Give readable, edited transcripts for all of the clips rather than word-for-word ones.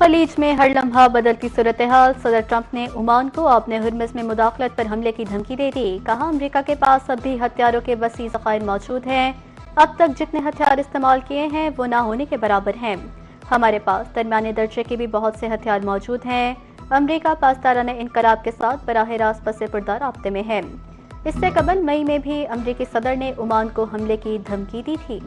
खलीज में हर लम्हा बदलती सूरत हाल। सदर ट्रंप ने ओमान को अपने हुर्मुज़ में मुदाखलत पर हमले की धमकी दे दी। कहा अमरीका के पास अब भी हथियारों के वसी ज़खायर मौजूद हैं। अब तक जितने हथियार इस्तेमाल किए हैं वो ना होने के बराबर हैं। हमारे पास दरमियाने दर्जे के भी बहुत से हथियार मौजूद हैं। अमरीका पासदाराना इनकलाब के साथ बराह रास्त पसे पर्दा राब्ते में है। इससे कबल मई में भी अमरीकी सदर ने ओमान को हमले की धमकी दी थी।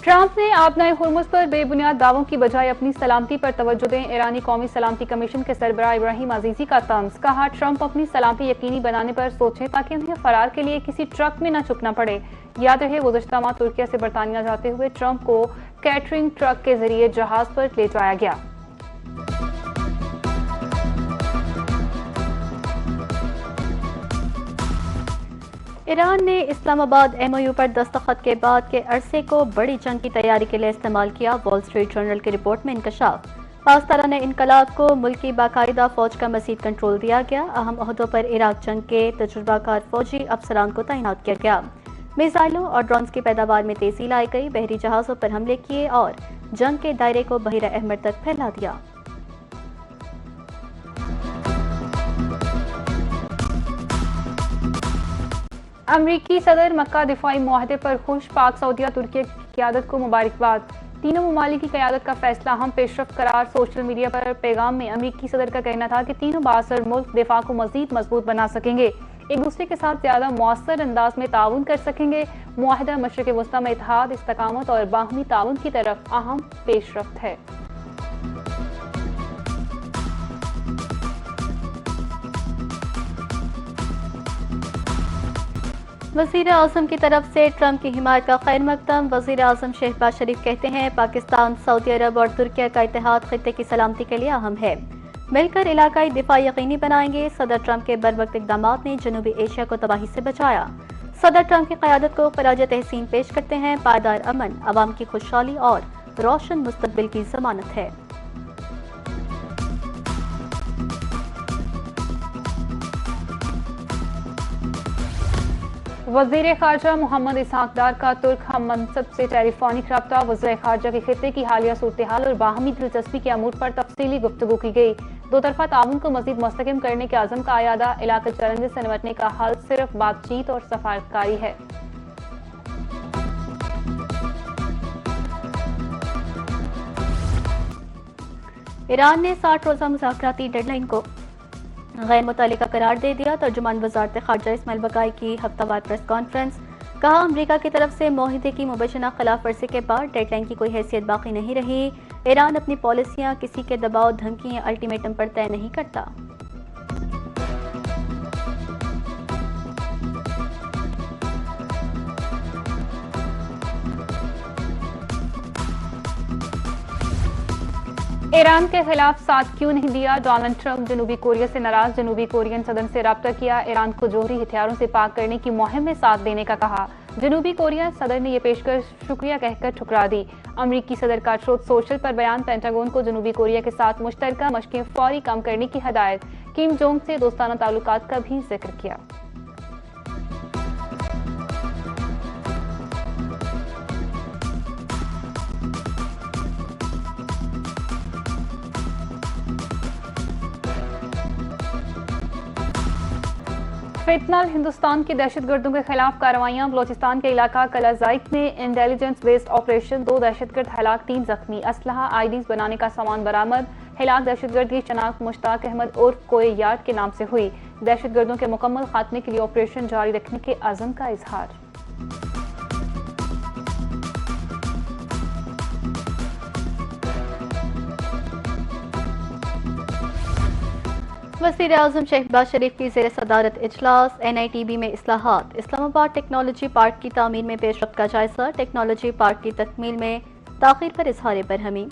ट्रंप ने आबनाए हुर्मुज़ पर बेबुनियाद दावों की बजाय अपनी सलामती पर तवज्जो दें। ईरानी कौमी सलामती कमीशन के सरबराह इब्राहिम अजीजी का तंज। कहा ट्रंप अपनी सलामती यकीनी बनाने पर सोचें ताकि उन्हें फरार के लिए किसी ट्रक में न छुपना पड़े। याद रहे गुज़श्ता माह तुर्किया से बरतानिया जाते हुए ट्रंप को कैटरिंग ट्रक के जरिए जहाज पर ले जाया गया। ईरान ने इस्लामाबाद MOU पर दस्तखत के बाद के अरसे को बड़ी जंग की तैयारी के लिए इस्तेमाल किया। वॉल स्ट्रीट जर्नल की रिपोर्ट में इंकशाफ। पासदाराना इनकलाब को मुल्क की बाकायदा फौज का मजीद कंट्रोल दिया गया। अहम ओहदों पर इराक जंग के तजुर्बाकार फौजी अफसरान को तैनात किया गया। मिसाइलों और ड्रोन्स की पैदावार में तेजी लाई गई। बहरी जहाजों पर हमले किए और जंग के दायरे को बहिरा अहमर तक फैला दिया। अमरीकी सदर मक्का दिफाई मुआहदे पर खुश। पाक सऊदिया तुर्की की क़यादत को मुबारकबाद। तीनों ममालिक की क़यादत का फैसला अहम पेशरफ्त करार। सोशल मीडिया पर पैगाम में अमरीकी सदर का कहना था कि तीनों बाअसर मुल्क दिफा को मजीद मजबूत बना सकेंगे, एक दूसरे के साथ ज्यादा मौसर अंदाज में ताउन कर सकेंगे। मुआहदा मशरिक़ वस्ता में इत्तेहाद, इस्तकामत और बाहमी ताउन की तरफ अहम पेशरफ्त है। वज़ीर आज़म की तरफ से ट्रंप की हिमायत का खैर मकदम। वज़ीर आज़म शहबाज शरीफ कहते हैं पाकिस्तान, सऊदी अरब और तुर्किया का इत्तेहाद खित्ते की सलामती के लिए अहम है। मिलकर इलाकाई दिफा यकीनी बनाएंगे। सदर ट्रंप के बरवक्त इक़दामात ने जनूबी एशिया को तबाही से बचाया। सदर ट्रंप की क़यादत को ख़राज तहसीन पेश करते हैं। पायदार अमन अवाम की खुशहाली और रोशन मुस्तक़बिल की ज़मानत है। वज़ीर ख़ारजा मोहम्मद इसहाक़ डार का तुर्क हम मनसब से टेलीफोनिक रब्ता। वज़ीर ख़ारजा के खित्ते की हालिया सूरत हाल और बाहमी दिलचस्पी के अमूर पर तफसीली गुफ्तगू की गई। दो तरफा ताउन को मज़ीद मुस्तहकम करने के आज़म का आयादा। इलाक़ाई चैलेंजेस से निपटने का हल सिर्फ बातचीत और सफारतकारी है। ईरान ने 60 रोज़ा मुज़ाकराती डेडलाइन को गैर मुतल्लिका करार दे दिया। तर्जुमान वज़ारत ख़ारजा इस्माइल बक़ाई की हफ्तावार प्रेस कॉन्फ्रेंस। कहा अमरीका की तरफ से मुआहदे की मुबैना खिलाफ वर्जी के बाद डेडलाइन की कोई हैसियत बाकी नहीं रही। ईरान अपनी पॉलिसियाँ किसी के दबाव, धमकी या अल्टीमेटम पर तय नहीं करता। ईरान के खिलाफ साथ क्यों नहीं दिया? डोनाल्ड ट्रंप जनूबी कोरिया से नाराज। जनूबी कोरियन सदन से रब्ता किया। ईरान को जोहरी हथियारों से पाक करने की मुहिम में साथ देने का कहा। जनूबी कोरिया सदर ने यह पेशकश शुक्रिया कहकर ठुकरा दी। अमरीकी सदर का ट्रुथ सोशल पर बयान। पेंटागन को जनूबी कोरिया के साथ मुश्तरका मशकें फौरी कम करने की हदायत। किम जोंग से दोस्ताना ताल्लुकात का भी जिक्र किया। फितनल हिंदुस्तान की दहशतगर्दों के खिलाफ कार्रवाइयां। बलोचिस्तान के इलाका कलाजाइक में इंटेलिजेंस बेस्ड ऑपरेशन। 2 दहशतगर्द हलाक, 3 जख्मी। असलहा, आईडीज बनाने का सामान बरामद। हिलाक दहशतगर्द की शनाख्त मुश्ताक अहमद उर्फ कोए यार्ड के नाम से हुई। दहशतगर्दों के मुकम्मल खात्मे के लिए ऑपरेशन जारी रखने के अज़म का इजहार। वज़ीर आज़म शहबाज शरीफ की ज़ेर सदारत इजलास। NITB में इस्लाहात। इस्लामाबाद टेक्नोलॉजी पार्क की तामीर में पेशरफ्त का जायजा। टेक्नोलॉजी पार्क की तकमील में ताख़ीर पर इजहार बरहमी।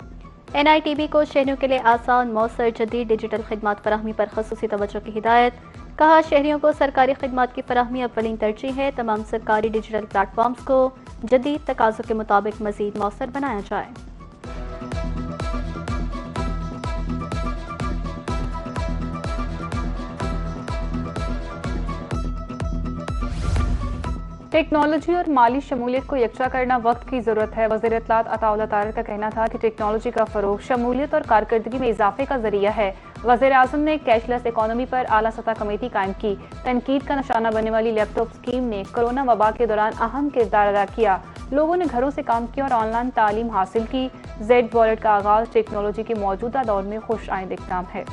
NITB को शहरियों के लिए आसान, मौसर, जदीद डिजिटल खिदमात फराहमी पर खसूसी तवज्जो की हिदायत। कहा शहरियों को सरकारी खिदमात की फराहमी अव्वलीन तरजीह है। तमाम सरकारी डिजिटल प्लेटफॉर्म्स को जदीद तकाज़ों के मुताबिक मज़ीद मौसर बनाया जाए। टेक्नोलॉजी और माली शमूलियत को यकजा करना वक्त की जरूरत है। वज़ीर इत्तलात अताउल्लाह तारिक का कहना था कि टेक्नोलॉजी का फरोग शमूलियत और कारकर्दगी में इजाफे का जरिया है। वज़ीर आज़म ने कैशलेस इकोनॉमी पर आला सतह कमेटी कायम की। तनकीद का निशाना बनने वाली लैपटॉप स्कीम ने कोरोना वबा के दौरान अहम किरदार अदा किया। लोगों ने घरों से काम किया और ऑनलाइन तालीम हासिल की। जेड वॉलेट का आगाज टेक्नोलॉजी के मौजूदा दौर में खुश आइंद इक़दाम है।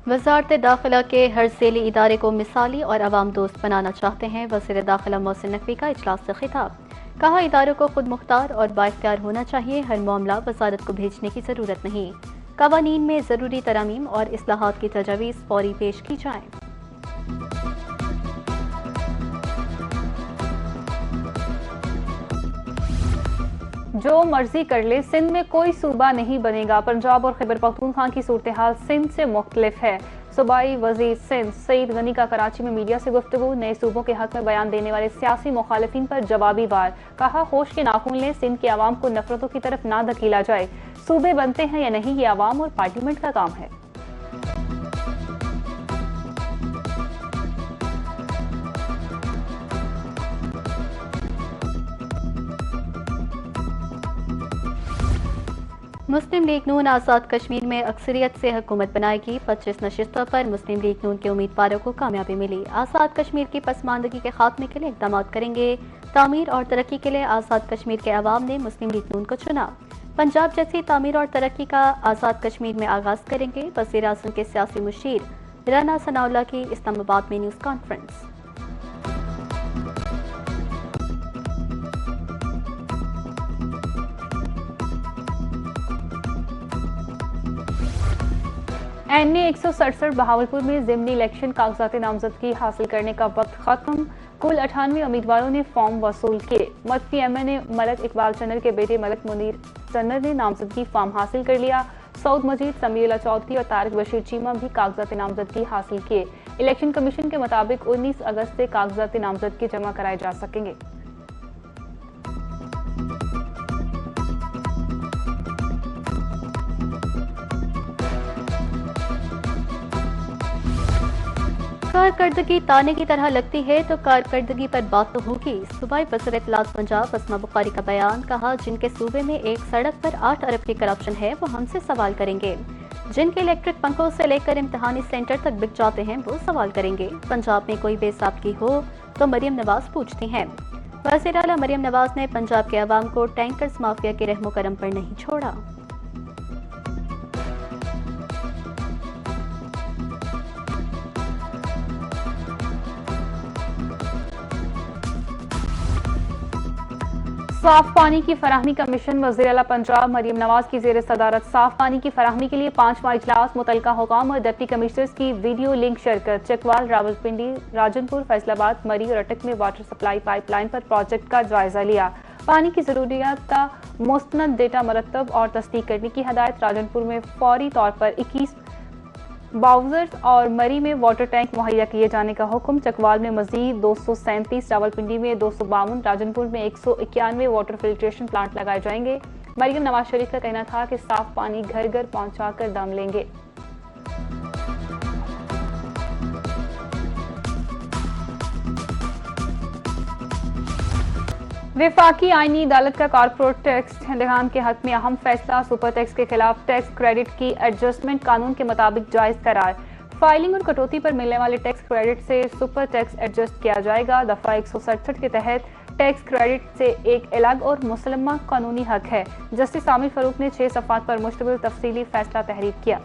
वज़ारत दाखिला के हर ज़ेली इदारे को मिसाली और अवाम दोस्त बनाना चाहते हैं। वज़ीर दाखिला मोहसिन नकवी का इजलास से खिताब। कहा, इदारों को खुद मुख्तार और बाइख्तियार होना चाहिए। हर मामला वज़ारत को भेजने की ज़रूरत नहीं। कवानीन में ज़रूरी तरमीम और इस्लाहात की तजावीज़ फौरी पेश की जाएँ। जो मर्जी कर ले, सिंध में कोई सूबा नहीं बनेगा। पंजाब और खैबर पख्तूनख्वा की सूरत हाल सिंध से मुख्तलिफ है। सूबाई वजीर सिंध सईद गनी का कराची में मीडिया से गुफ्तगू। नए सूबों के हक में बयान देने वाले सियासी मुखालिफिन पर जवाबी वार। कहा, होश के नाखून लें, सिंध के अवाम को नफरतों की तरफ ना धकेला जाए। सूबे बनते हैं या नहीं, ये अवाम और पार्लियामेंट का काम है। मुस्लिम लीग नून आज़ाद कश्मीर में अक्सरियत से हुकूमत बनाएगी। 25 नशिस्तों पर मुस्लिम लीग नून के उम्मीदवारों को कामयाबी मिली। आज़ाद कश्मीर की पसमानदगी के खात्मे के लिए इक़दाम करेंगे। तामीर और तरक्की के लिए आज़ाद कश्मीर के अवाम ने मुस्लिम लीग नून को चुना। पंजाब जैसी तामीर और तरक्की का आज़ाद कश्मीर में आगाज करेंगे। वज़ीर आज़म के सियासी मुशीर राना सनाउल्लाह की इस्लामाबाद में न्यूज़ कॉन्फ्रेंस। NA 167 बहावलपुर में ज़िमनी इलेक्शन कागजात नामजदगी हासिल करने का वक्त खत्म। कुल 98 उम्मीदवारों ने फॉर्म वसूल किए। मतफी MNA मलक इकबाल चन्नर के बेटे मलक मुनीर चन्नर ने नामजदगी फॉर्म हासिल कर लिया। सऊद मजीद, समीउल्लाह चौधरी और तारिक बशीर चीमा भी कागजात नामजदगी हासिल किए। इलेक्शन कमीशन के मुताबिक 19 अगस्त से कागजात नामजदगी जमा कराए जा सकेंगे। कारकर्दगी ताने की तरह लगती है तो कारकर्दगी पर बात तो होगी। सूबाई वज़ीर इत्तलात पंजाब अस्मा बुखारी का बयान। कहा, जिनके सूबे में एक सड़क पर 8 अरब की करप्शन है वो हमसे सवाल करेंगे। जिनके इलेक्ट्रिक पंखों से लेकर इम्तिहानी सेंटर तक बिक जाते हैं वो सवाल करेंगे। पंजाब में कोई बेसाबगी हो तो मरियम नवाज पूछती हैं। वज़ीर आला मरियम नवाज ने पंजाब के अवाम को टैंकर्स माफिया के रहमो करम पर नहीं छोड़ा। साफ पानी की फराहमी का मिशन। वज़ीर आला पंजाब मरियम नवाज की ज़ेर सदारत साफ पानी की फराहमी के लिए 5वां इजलास। मुतलका हुकाम और डिप्टी कमिश्नर्स की वीडियो लिंक शिरकत। चकवाल, रावलपिंडी, राजनपुर, फैसलाबाद, मरी और अटक में वाटर सप्लाई पाइपलाइन पर प्रोजेक्ट का जायजा लिया। पानी की जरूरियात का मुस्तनद डेटा मरतब और तस्दीक करने की हदायत। राजनपुर में फौरी तौर पर 21 बाउजर्स और मरी में वाटर टैंक मुहैया किए जाने का हुक्म। चकवाल में मजीद 237, रावलपिंडी में 252, राजनपुर में 191 वाटर फिल्ट्रेशन प्लांट लगाए जाएंगे। मरियम नवाज शरीफ का कहना था कि साफ पानी घर घर पहुंचाकर दम लेंगे। वफाकी आईनी अदालत का कॉर्पोरेट टैक्स हिंदुस्तान के हक में अहम फैसला। सुपर टैक्स के खिलाफ टैक्स क्रेडिट की एडजस्टमेंट कानून के मुताबिक जायज करार। फाइलिंग और कटौती पर मिलने वाले टैक्स क्रेडिट से सुपर टैक्स एडजस्ट किया जाएगा। दफा 167 के तहत टैक्स क्रेडिट से एक अलग और मुसलमा कानूनी हक है। जस्टिस आमिर फारूक ने 6 सफ़ात पर मुश्तमिल तफसीली फैसला तहरीर किया।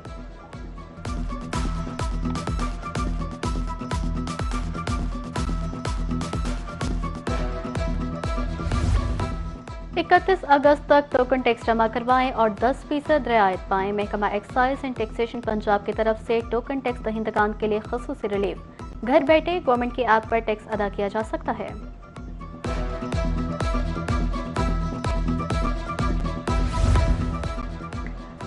31 अगस्त तक टोकन टैक्स जमा करवाएं और 10% रियायत पाएं। महकमा एक्साइज एंड टैक्सेशन पंजाब की तरफ से टोकन टैक्स दहिंदगान के लिए खसूसी रिलीफ। घर बैठे गवर्नमेंट की ऐप पर टैक्स अदा किया जा सकता है।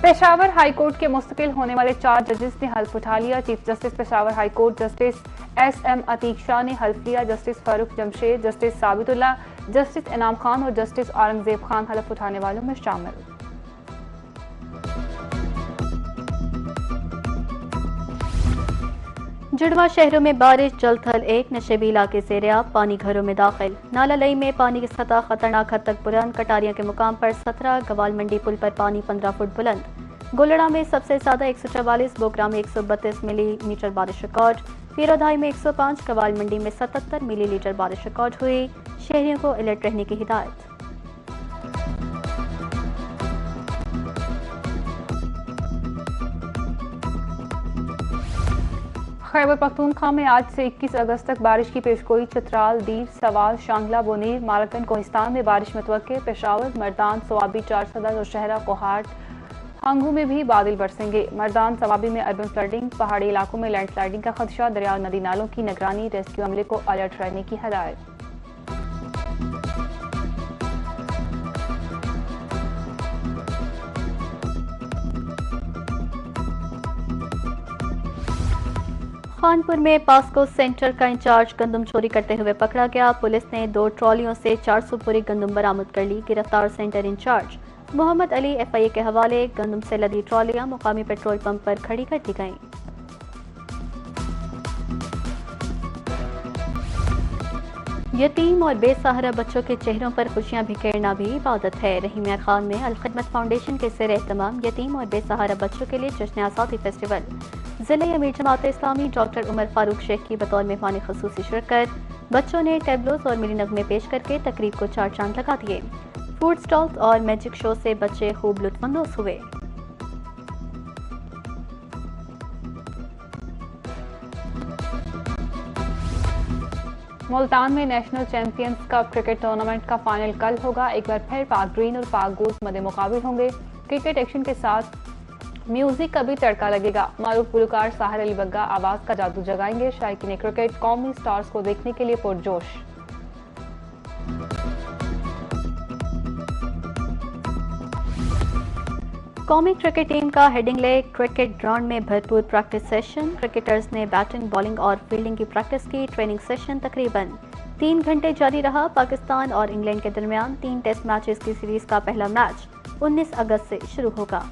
पेशावर हाई कोर्ट के मुस्तकिल होने वाले 4 जजेस ने हल्फ उठा लिया। Chief justice Peshawar high court justice SM Atiq Shah ने हल्फ लिया। Justice Farooq Jamshed, justice Sabitullah, justice Inam Khan और जस्टिस औरंगजेब खान हल्फ उठाने वालों में शामिल। जुड़वा शहरों में बारिश, जलथल एक, नशेबी इलाके से रियाब, पानी घरों में दाखिल। नाला लई में पानी की सतह खतरनाक हद तक बुलंद, कटारिया के मुकाम पर 17, गवाल मंडी पुल पर पानी 15 फुट बुलंद। गोलड़ा में सबसे ज्यादा 144, बोगरा में 132 मिलीमीटर बारिश रिकॉर्ड। पीरोधाई में 105, गवाल मंडी में 77 मिलीलीटर बारिश रिकॉर्ड हुई। शहरियों को अलर्ट रहने की हिदायत। खैबर पख्तूनख्वा में आज से 21 अगस्त तक बारिश की पेशगोई। चित्राल, दीर, सवाल, शांगला, बोनीर, मालकन, कोहिस्तान में बारिश मुतवक्के। पेशावर, मर्दान, सवाबी, चार सदर और शहरा कोहाट, हांगू में भी बादल बरसेंगे। मर्दान सवाबी में अर्बन फ्लडिंग, पहाड़ी इलाकों में लैंडस्लाइडिंग का खदशा। दरिया नदी नालों की निगरानी, रेस्क्यू अमले को अलर्ट रहने की हदायत। खानपुर में पास्को सेंटर का इंचार्ज गंदम चोरी करते हुए पकड़ा गया। पुलिस ने 2 ट्रॉलियों से 400 पूरी गंदम बरामद कर ली। गिरफ्तार centre incharge Mohammad Ali FIA के हवाले। गंदम से लदी ट्रॉलियां मुकामी पेट्रोल पंप पर खड़ी कर दी गईं। यतीम और बेसहारा बच्चों के चेहरों पर खुशियां बिखेरना भी इबादत है। रहीमिया खान में अल खिदमत फाउंडेशन के ज़ेर एहतमाम यतीम और बेसहारा बच्चों के लिए जश्न आज़ादी फेस्टिवल। ज़िले अमीर जमात इस्लामी डॉक्टर उमर फारूक शेख की बतौर मेहमान खसूसी शिरकत। बच्चों ने टेबलोस और मिली नगमे पेश करके तकरीब को 4 चांद लगा दिए। फूड स्टॉल्स और मैजिक शो से बच्चे खूब लुत्फानंदोज हुए। मुल्तान में national champions cup cricket tournament का फाइनल कल होगा। एक बार फिर पाक ग्रीन और पाक गोल्ड मद्दे मुकाबिल होंगे। क्रिकेट एक्शन के साथ म्यूजिक का भी तड़का लगेगा। मारूफ गुलकार साहिर अली बग्गा आवाज का जादू जगाएंगे। शायकीन क्रिकेट कौमी स्टार्स को देखने के लिए पुरजोश। कौमी क्रिकेट टीम का हेडिंग लेग क्रिकेट ग्राउंड में भरपूर प्रैक्टिस सेशन। क्रिकेटर्स ने बैटिंग, बॉलिंग और फील्डिंग की प्रैक्टिस की। ट्रेनिंग सेशन तकरीबन 3 घंटे जारी रहा। पाकिस्तान और इंग्लैंड के दरमियान 3 टेस्ट मैचेस की सीरीज का पहला मैच 19 अगस्त से शुरू होगा।